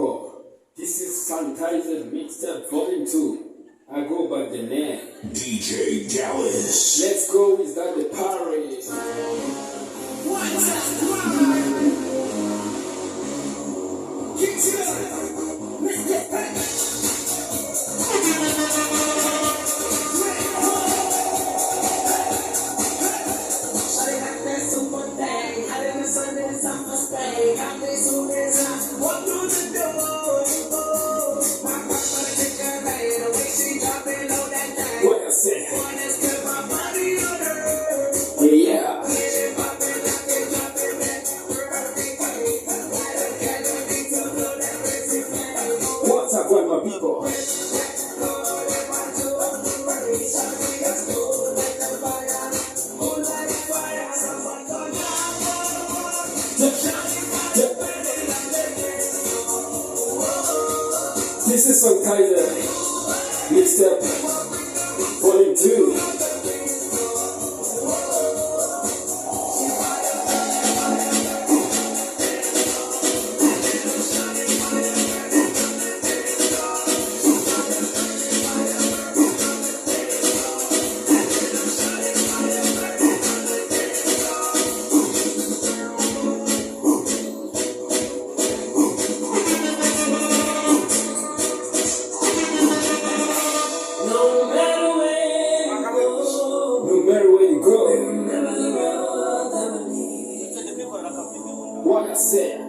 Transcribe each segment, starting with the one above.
people, this is Sanitizer Mixtape Volume 2. I go by the name DJ Dallas. Let's go, is that the party? What I say? Yeah. What's up with my people? This is Sanitizer Mixtape Volume 2. No matter where you go, what I said.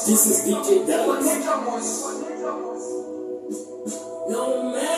This is DJ Dallas. No matter